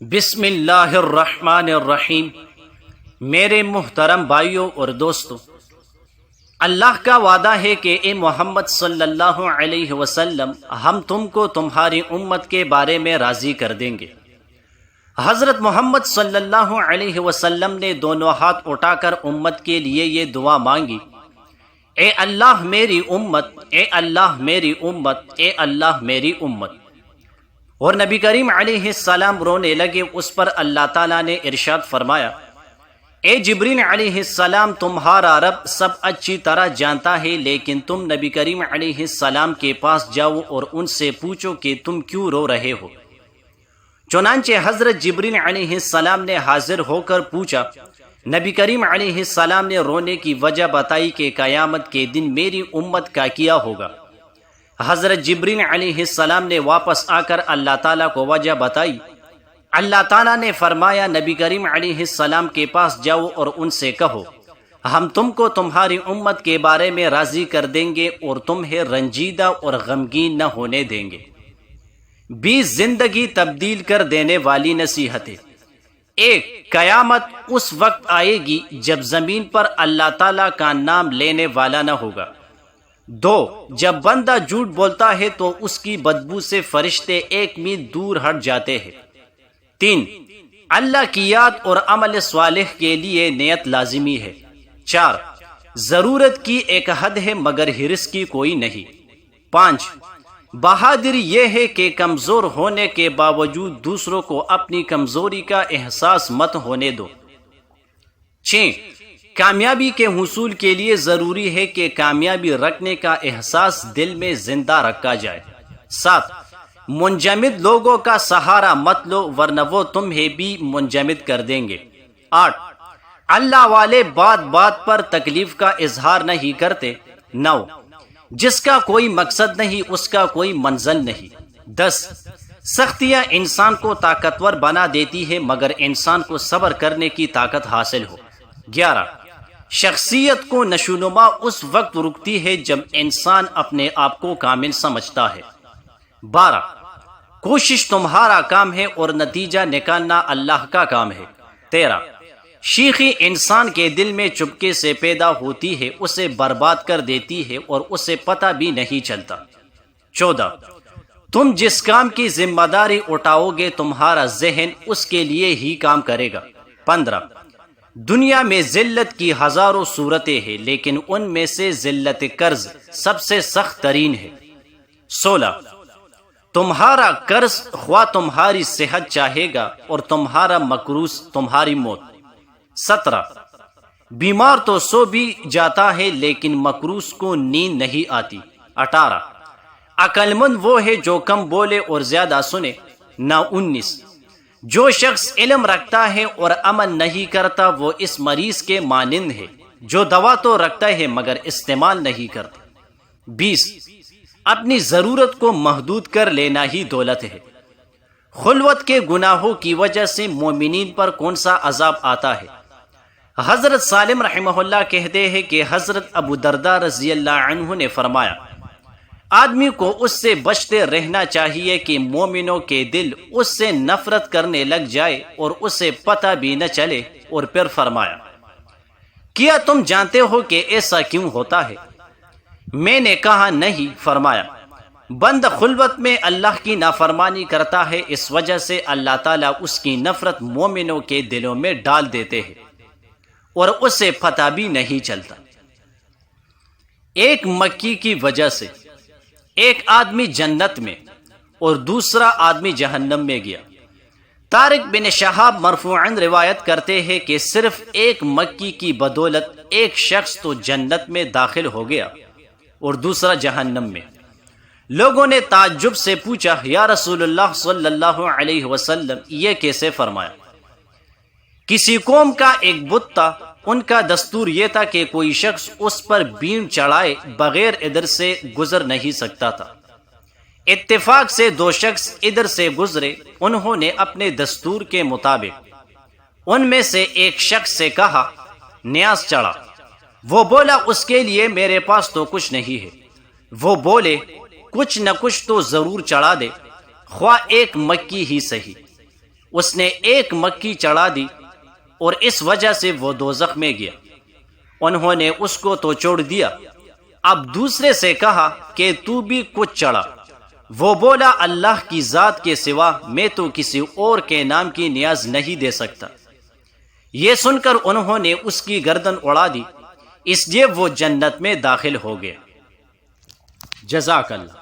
بسم اللہ الرحمن الرحیم۔ میرے محترم بھائیوں اور دوستوں، اللہ کا وعدہ ہے کہ اے محمد صلی اللہ علیہ وسلم، ہم تم کو تمہاری امت کے بارے میں راضی کر دیں گے۔ حضرت محمد صلی اللہ علیہ وسلم نے دونوں ہاتھ اٹھا کر امت کے لیے یہ دعا مانگی، اے اللہ میری امت، اے اللہ میری امت، اے اللہ میری امت۔ اور نبی کریم علیہ السلام رونے لگے۔ اس پر اللہ تعالیٰ نے ارشاد فرمایا، اے جبریل علیہ السلام، تمہارا رب سب اچھی طرح جانتا ہے، لیکن تم نبی کریم علیہ السلام کے پاس جاؤ اور ان سے پوچھو کہ تم کیوں رو رہے ہو۔ چنانچہ حضرت جبریل علیہ السلام نے حاضر ہو کر پوچھا۔ نبی کریم علیہ السلام نے رونے کی وجہ بتائی کہ قیامت کے دن میری امت کا کیا ہوگا۔ حضرت جبریل علیہ السلام نے واپس آ کر اللہ تعالیٰ کو وجہ بتائی۔ اللہ تعالیٰ نے فرمایا، نبی کریم علیہ السلام کے پاس جاؤ اور ان سے کہو، ہم تم کو تمہاری امت کے بارے میں راضی کر دیں گے اور تمہیں رنجیدہ اور غمگین نہ ہونے دیں گے۔ 20 زندگی تبدیل کر دینے والی نصیحتیں۔ 1، قیامت اس وقت آئے گی جب زمین پر اللہ تعالیٰ کا نام لینے والا نہ ہوگا۔ 2، جب بندہ جھوٹ بولتا ہے تو اس کی بدبو سے فرشتے 1 میل دور ہٹ جاتے ہیں۔ 3، اللہ کی یاد اور عمل صالح کے لیے نیت لازمی ہے۔ 4، ضرورت کی ایک حد ہے مگر حرص کی کوئی نہیں۔ 5، بہادری یہ ہے کہ کمزور ہونے کے باوجود دوسروں کو اپنی کمزوری کا احساس مت ہونے دو۔ 6، کامیابی کے حصول کے لیے ضروری ہے کہ کامیابی رکھنے کا احساس دل میں زندہ رکھا جائے۔ 7، منجمد لوگوں کا سہارا مت لو ورنہ وہ تمہیں بھی منجمد کر دیں گے۔ 8، اللہ والے بات بات پر تکلیف کا اظہار نہیں کرتے۔ 9، جس کا کوئی مقصد نہیں اس کا کوئی منزل نہیں۔ 10، سختیاں انسان کو طاقتور بنا دیتی ہے مگر انسان کو صبر کرنے کی طاقت حاصل ہو۔ 11، شخصیت کو نشوونما اس وقت رکتی ہے جب انسان اپنے آپ کو کامل سمجھتا ہے۔ 12، کوشش تمہارا کام ہے اور نتیجہ نکالنا اللہ کا کام ہے۔ 13، شیخی انسان کے دل میں چپکے سے پیدا ہوتی ہے، اسے برباد کر دیتی ہے اور اسے پتہ بھی نہیں چلتا۔ 14، تم جس کام کی ذمہ داری اٹھاؤ گے تمہارا ذہن اس کے لیے ہی کام کرے گا۔ 15، دنیا میں ذلت کی ہزاروں صورتیں ہیں لیکن ان میں سے ذلت قرض سب سے سخت ترین ہے۔ 16، تمہارا قرض خواہ تمہاری صحت چاہے گا اور تمہارا مقروض تمہاری موت۔ 17، بیمار تو سو بھی جاتا ہے لیکن مقروض کو نیند نہیں آتی۔ 18، عقل مند وہ ہے جو کم بولے اور زیادہ سنے۔ 19، جو شخص علم رکھتا ہے اور عمل نہیں کرتا وہ اس مریض کے مانند ہے جو دوا تو رکھتا ہے مگر استعمال نہیں کرتا۔ 20، اپنی ضرورت کو محدود کر لینا ہی دولت ہے۔ خلوت کے گناہوں کی وجہ سے مومنین پر کون سا عذاب آتا ہے؟ حضرت سالم رحمہ اللہ کہتے ہیں کہ حضرت ابو درداء رضی اللہ عنہ نے فرمایا، آدمی کو اس سے بچتے رہنا چاہیے کہ مومنوں کے دل اس سے نفرت کرنے لگ جائے اور اسے پتہ بھی نہ چلے، اور پھر فرمایا، کیا تم جانتے ہو کہ ایسا کیوں ہوتا ہے؟ میں نے کہا نہیں۔ فرمایا، بند خلوت میں اللہ کی نافرمانی کرتا ہے، اس وجہ سے اللہ تعالیٰ اس کی نفرت مومنوں کے دلوں میں ڈال دیتے ہیں اور اسے پتہ بھی نہیں چلتا۔ ایک مکی کی وجہ سے ایک آدمی جنت میں اور دوسرا آدمی جہنم میں گیا۔ طارق بن شہاب مرفوعاً روایت کرتے ہیں کہ صرف ایک مکی کی بدولت ایک شخص تو جنت میں داخل ہو گیا اور دوسرا جہنم میں۔ لوگوں نے تعجب سے پوچھا، یا رسول اللہ صلی اللہ علیہ وسلم، یہ کیسے فرمایا؟ کسی قوم کا ایک بت تھا، ان کا دستور یہ تھا کہ کوئی شخص اس پر بیم چڑھائے بغیر ادھر سے گزر نہیں سکتا تھا۔ اتفاق سے 2 شخص ادھر سے گزرے، انہوں نے اپنے دستور کے مطابق ان میں سے ایک شخص سے کہا، نیاز چڑھا۔ وہ بولا، اس کے لیے میرے پاس تو کچھ نہیں ہے۔ وہ بولے، کچھ نہ کچھ تو ضرور چڑھا دے، خواہ ایک مکی ہی صحیح۔ اس نے ایک مکی چڑھا دی اور اس وجہ سے وہ دوزخ میں گیا۔ انہوں نے اس کو تو چھوڑ دیا، اب دوسرے سے کہا کہ تو بھی کچھ چڑھا۔ وہ بولا اللہ کی ذات کے سوا میں تو کسی اور کے نام کی نیاز نہیں دے سکتا۔ یہ سن کر انہوں نے اس کی گردن اڑا دی، اس لیے وہ جنت میں داخل ہو گئے۔ جزاک اللہ۔